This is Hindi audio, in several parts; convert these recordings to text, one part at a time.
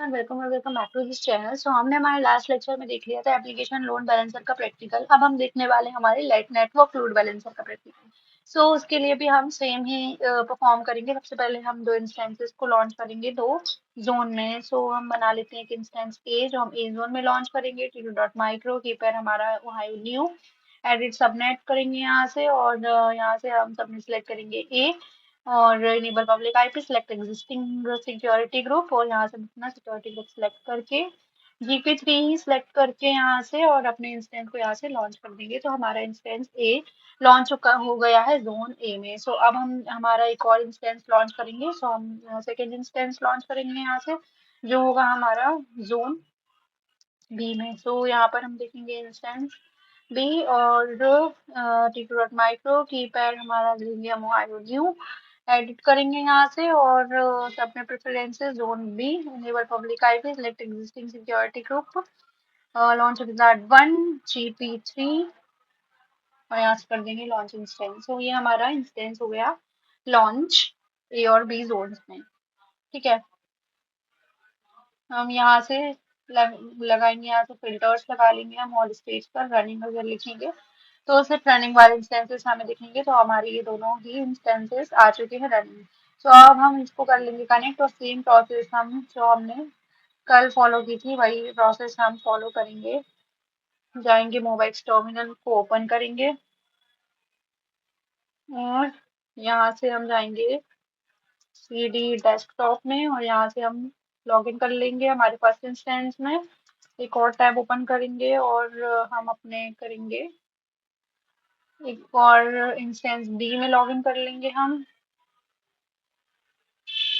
एवरीवन, वेलकम और welcome back to this channel. So हमने हमारे लास्ट लेक्चर में देख लिया था एप्लीकेशन लोड बैलेंसर का प्रैक्टिकल। अब हम देखने वाले हैं हमारे नेटवर्क लोड बैलेंसर का प्रैक्टिकल। सो उसके लिए भी हम सेम ही परफॉर्म करेंगे। सबसे पहले हम दो इंस्टेंसेस को लॉन्च करेंगे दो जोन में। सो हम बना लेते हैं एक इंस्टेंस ए जो हम ए जोन में लॉन्च करेंगे, टी डॉट माइक्रो की पैर हमारा वहाँ न्यू एडिट सबनेट करेंगे यहाँ से, और यहाँ से हम सबनेट सेलेक्ट करेंगे ए और enable public IP select existing security group, और यहाँ से अपना सिक्योरिटी ग्रुप सिलेक्ट करके GP3 ही सिलेक्ट करके यहाँ से और अपने इंस्टेंस को यहाँ से लॉन्च कर देंगे। तो हमारा इंस्टेंस ए लॉन्च हो गया है जोन ए में। सो अब हम हमारा एक और इंस्टेंस लॉन्च करेंगे। सो हम सेकेंड इंस्टेंस लॉन्च करेंगे यहाँ से, जो होगा हमारा जोन बी में। सो यहाँ पर हम देखेंगे इंस्टेंस बी और टी डॉट माइक्रो की पैर हमारा लेंगे हम न्यू एडिट करेंगे यहाँ से, और अपने preferences zone B enable public IP select existing security group launch wizard 1 GP3 और यहाँ से कर देंगे लॉन्च इंस्टेंस। तो ये हमारा इंस्टेंस हो गया लॉन्च ए और बी जोन में। ठीक है, हम यहाँ से लगाएंगे, यहाँ से फिल्टर्स लगा लेंगे हम, और स्टेज पर रनिंग अगर लिखेंगे तो सिर्फ रनिंग वाले इंस्टेंसेस हमें दिखेंगे। तो हमारे ये दोनों ही इंस्टेंसेस आ चुके हैं रनिंग। तो अब हम इसको कर लेंगे कनेक्ट, और सेम प्रोसेस हम जो हमने कल फॉलो की थी वही प्रोसेस हम फॉलो करेंगे। जाएंगे मोबाइल टर्मिनल को ओपन करेंगे, और यहाँ से हम जाएंगे CD डेस्कटॉप में, और यहाँ से हम लॉग इन कर लेंगे हमारे फर्स्ट इंस्टेंस में। एक और टैब ओपन करेंगे और हम अपने करेंगे एक और इंस्टेंस बी में लॉग इन कर लेंगे हम।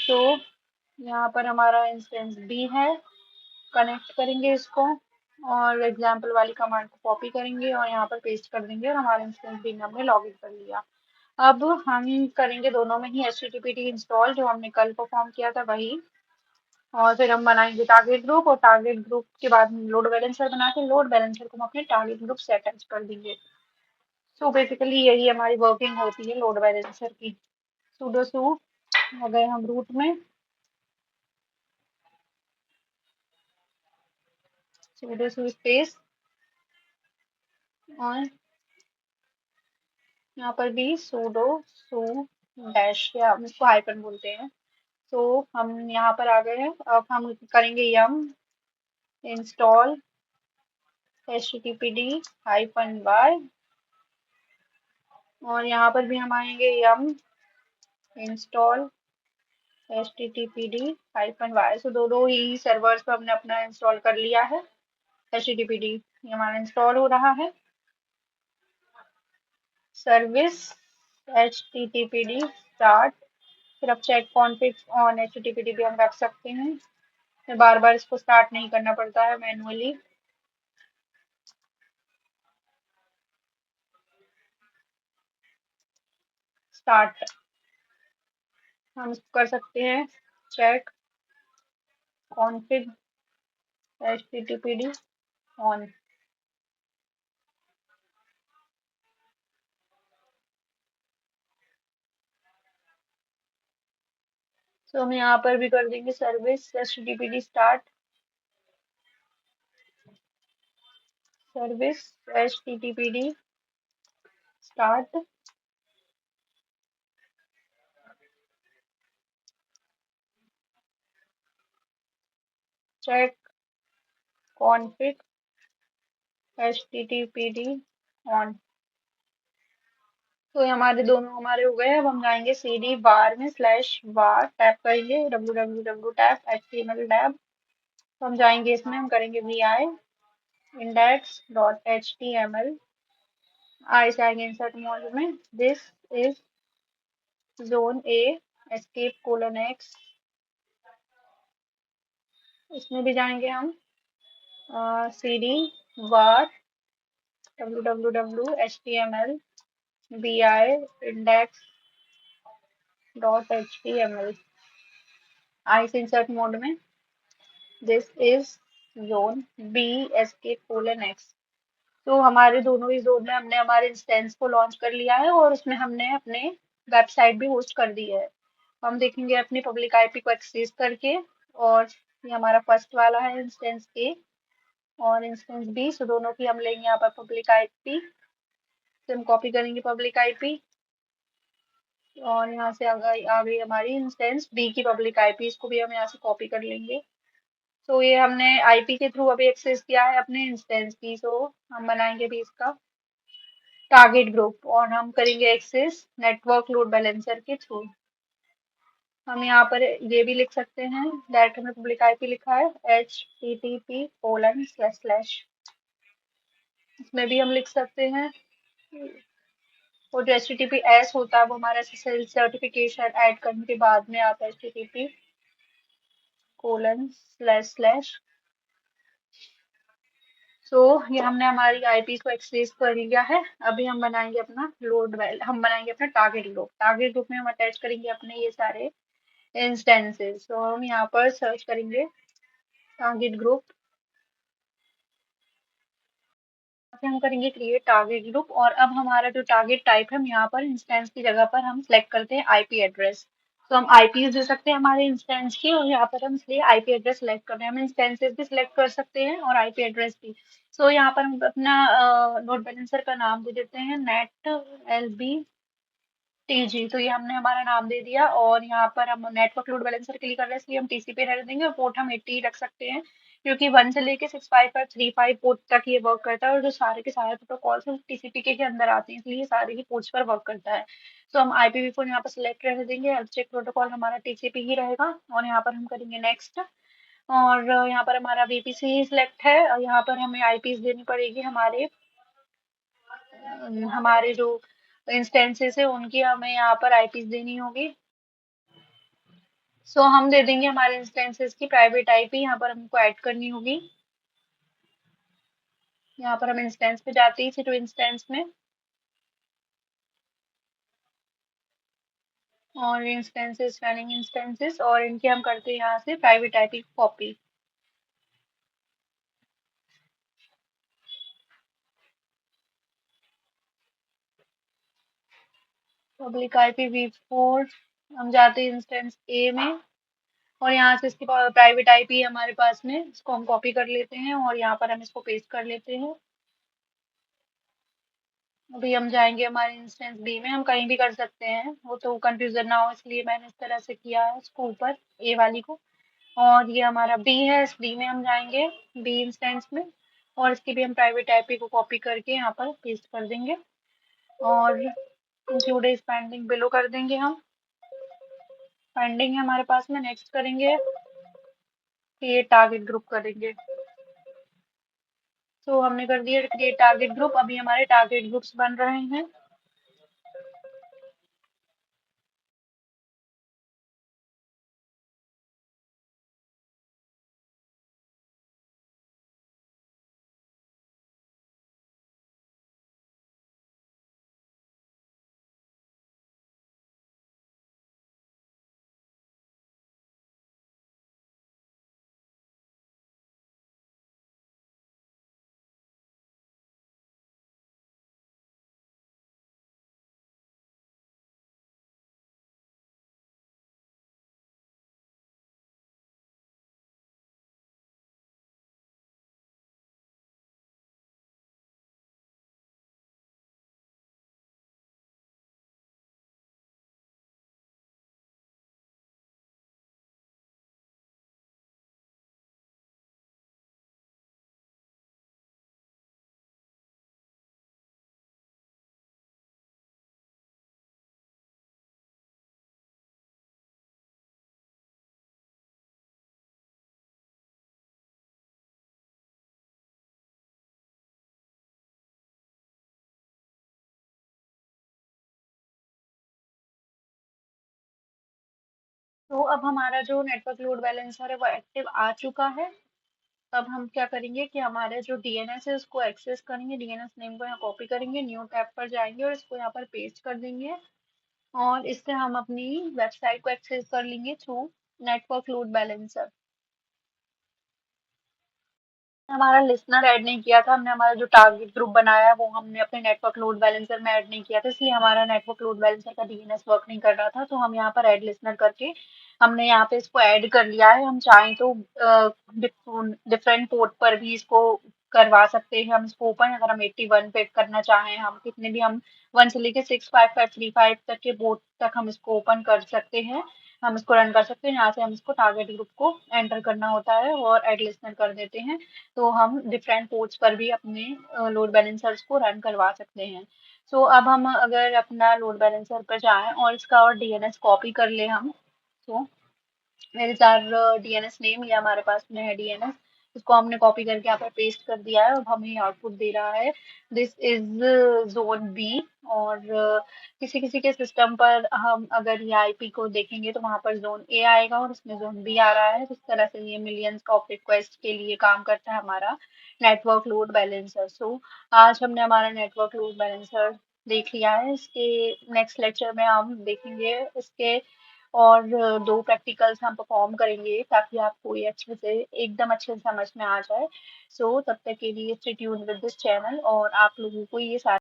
तो यहाँ पर हमारा इंस्टेंस बी है, कनेक्ट करेंगे इसको और एग्जाम्पल वाली कमांड को कॉपी करेंगे और यहाँ पर पेस्ट कर देंगे, और हमारे इंस्टेंस बी में हमने लॉग इन कर लिया। अब हम करेंगे दोनों में ही HTTPD इंस्टॉल, जो हमने कल परफॉर्म किया था वही, और फिर हम बनाएंगे टारगेट ग्रुप, और टारगेट ग्रुप के बाद लोड बैलेंसर बना के लोड बैलेंसर को हम अपने टारगेट ग्रुप से अटैच कर देंगे। सो बेसिकली यही हमारी वर्किंग होती है लोड बैलेंसर की। sudo su आ गए हम रूट में, sudo su स्पेस, और यहाँ पर भी sudo su डैश, या हम इसको हाइपन बोलते हैं। तो हम यहाँ पर आ गए हैं। अब हम करेंगे yum इंस्टॉल httpd -y, और यहाँ पर भी हम आएंगे yum इंस्टॉल httpd -y। सो दोनों ही सर्वर्स पर हमने अपना इंस्टॉल कर लिया है। httpd हमारा इंस्टॉल हो रहा है। सर्विस httpd स्टार्ट, फिर अब चेक कॉन्फिग ऑन httpd भी हम रख सकते हैं, फिर बार बार इसको स्टार्ट नहीं करना पड़ता है मैनुअली। स्टार्ट हम इसको कर सकते हैं चेक कॉन्फिग httpd ऑन। तो हम यहाँ पर भी कर देंगे service httpd start, service httpd start, check config httpd on. तो ये हमारे दोनों हमारे हो गए। अब हम जाएंगे CD बार में /var टैप करेंगे, www टैप HTML टैब। तो हम जाएंगे इसमें, हम करेंगे vi index.html, आई से आएंगे इंसर्ट मोड में, this is zone A escape :x। इसमें भी जाएंगे हम CD var www html vi index.html, I से इंसर्ट मोड में, this is zone B escape :x। तो हमारे दोनों ही जोन में हमने हमारे इंस्टेंस को लॉन्च कर लिया है, और उसमें हमने अपने वेबसाइट भी होस्ट कर दी है। हम देखेंगे अपनी पब्लिक आईपी को एक्सेस करके, और ये हमारा फर्स्ट वाला है इंस्टेंस ए और इंस्टेंस बी, सो दोनों की हम लेंगे यहाँ पर पब्लिक आईपी। तो हम कॉपी करेंगे पब्लिक आईपी और यहाँ से आ गई हमारी इंस्टेंस बी की पब्लिक आईपी, इसको भी हम यहाँ से कॉपी कर लेंगे। तो ये हमने आईपी के थ्रू अभी एक्सेस किया है अपने इंस्टेंस की, सो हम बनाएंगे भी इसका टारगेट ग्रुप और हम करेंगे एक्सेस नेटवर्क लोड बैलेंसर के थ्रू। हम यहाँ पर ये भी लिख सकते हैं, डायरेक्ट हमने पब्लिक आईपी लिखा है http:// इसमें भी हम लिख सकते हैं। और जो HTTPS होता है वो हमारा SSL सर्टिफिकेशन ऐड करने के बाद में आता है http:// सो ये हमने हमारी आईपी को एक्सेस कर लिया है। अभी हम बनाएंगे अपना हम बनाएंगे अपना टारगेट ग्रुप। टारगेट ग्रुप में हम अटैच करेंगे अपने ये सारे इंस्टेंसेस। तो हम यहाँ पर सर्च करेंगे टारगेट ग्रुप, हम करेंगे क्रिएट टारगेट ग्रुप और अब हमारा जो टारगेट टाइप है हम यहाँ पर इंस्टेंस की जगह पर हम सेलेक्ट करते हैं आईपी एड्रेस। तो हम आईपी दे सकते हैं हमारे इंस्टेंस की और यहाँ पर हम इसलिए आईपी एड्रेस सेलेक्ट कर रहे हैं। हम इंस्टेंसेस भी सिलेक्ट कर सकते हैं और आईपी एड्रेस भी। सो यहाँ पर हम अपना लोड बैलेंसर का नाम दे देते हैं नेट एलबी टीजी। तो ये हमने हमारा नाम दे दिया और यहाँ पर हम नेटवर्क लोड बैलेंसर के लिए कर रहे हैं इसलिए हम टीसीपी रख देंगे और पोर्ट हम 80 रख सकते हैं क्योंकि 1 से लेके 65 और 35 पोर्ट तक ये वर्क करता है और जो सारे के सारे प्रोटोकॉल्स हैं टीसीपी के अंदर आते हैं, इसलिए सारे ही पोर्ट्स पर वर्क करता है। तो हम IPv4 यहाँ पर सिलेक्ट रख देंगे, हेल्थ प्रोटोकॉल हमारा टीसीपी ही रहेगा और यहाँ पर हम करेंगे नेक्स्ट। और यहाँ पर हमारा VPC सिलेक्ट है और यहाँ पर हमें आईपीज देनी पड़ेगी हमारे जो इंस्टेंसेस है उनकी हमें यहाँ पर आईपीज देनी होगी। सो हम दे देंगे हमारे इंस्टेंसेस की प्राइवेट आईपी, यहाँ पर हमको ऐड करनी होगी। यहाँ पर हम इंस्टेंस पे जाते ही टू इंस्टेंस में और इंस्टेंसेस रनिंग इंस्टेंसेस और इनके हम करते हैं यहाँ से private IP copy. Public IPv4 हम जाते हैं इंस्टेंस ए में और यहाँ से इसकी प्राइवेट आईपी हमारे पास में, इसको हम कॉपी कर लेते हैं और यहाँ पर हम इसको पेस्ट कर लेते हैं। अभी हम जाएंगे हमारे इंस्टेंस बी में, हम कहीं भी कर सकते हैं वो तो कंफ्यूजन ना हो इसलिए मैंने इस तरह से किया है इसको ऊपर ए वाली को। और ये हमारा बी है, इस बी में हम जाएंगे बी इंस्टेंस में और इसकी भी हम प्राइवेट आईपी को कॉपी करके यहाँ पर पेस्ट कर देंगे और इंक्लूड इज पेंडिंग बिलो कर देंगे। हम पेंडिंग है हमारे पास में, नेक्स्ट करेंगे क्रिएट टारगेट ग्रुप करेंगे। तो हमने कर दिया क्रिएट टारगेट ग्रुप, अभी हमारे टारगेट ग्रुप्स बन रहे हैं। तो अब हमारा जो नेटवर्क लोड बैलेंसर है वो एक्टिव आ चुका है। अब हम क्या करेंगे कि हमारे जो डीएनएस है उसको एक्सेस करेंगे, डीएनएस नेम को यहाँ कॉपी करेंगे, न्यू टैब पर जाएंगे और इसको यहाँ पर पेस्ट कर देंगे और इससे हम अपनी वेबसाइट को एक्सेस कर लेंगे थ्रू नेटवर्क लोड बैलेंसर। हमारा लिसनर ऐड नहीं किया था हमने, हमारा जो टारगेट ग्रुप बनाया है वो हमने अपने नेटवर्क लोड बैलेंसर में ऐड नहीं किया था, इसलिए हमारा नेटवर्क लोड बैलेंसर का डीएनएस वर्क नहीं कर रहा था। तो हम यहाँ पर ऐड लिसनर करके हमने यहाँ पे इसको ऐड कर लिया है। हम चाहें तो डिफरेंट पोर्ट पर भी इसको करवा सकते हैं हम इसको ओपन। अगर हम 81 पे करना चाहें, हम कितने भी हम 1 से लेके 65535 तक के पोर्ट तक हम इसको ओपन कर सकते हैं, हम इसको रन कर सकते हैं। यहाँ से हम इसको टारगेट ग्रुप को एंटर करना होता है और ऐड लिसनर कर देते हैं, तो हम डिफरेंट पोर्ट्स पर भी अपने लोड बैलेंसर्स को रन करवा सकते हैं। सो अब हम अगर अपना लोड बैलेंसर पर जाएं और इसका और डीएनएस कॉपी कर ले हम, तो मेरे 4 डीएनएस नेम, ये हमारे पास में है डीएनएस, इसको हमने कॉपी करके यहाँ पर पेस्ट कर दिया है। अब हमें आउटपुट दे रहा है दिस इज जोन बी। और किसी किसी के सिस्टम पर हम अगर ये आईपी को देखेंगे तो वहां पर जोन ए आएगा और उसमें जोन बी आ रहा है। इस तरह से ये मिलियंस ऑफ रिक्वेस्ट के लिए काम करता है हमारा नेटवर्क लोड बैलेंसर। सो आज हमने हमारा नेटवर्क लोड बैलेंसर देख लिया है। इसके नेक्स्ट लेक्चर में हम देखेंगे इसके और 2 प्रैक्टिकल्स हम परफॉर्म करेंगे ताकि आपको ये अच्छे से एकदम अच्छे से समझ में आ जाए। सो तब तक के लिए stay tuned with this channel और आप लोगों को ये सारे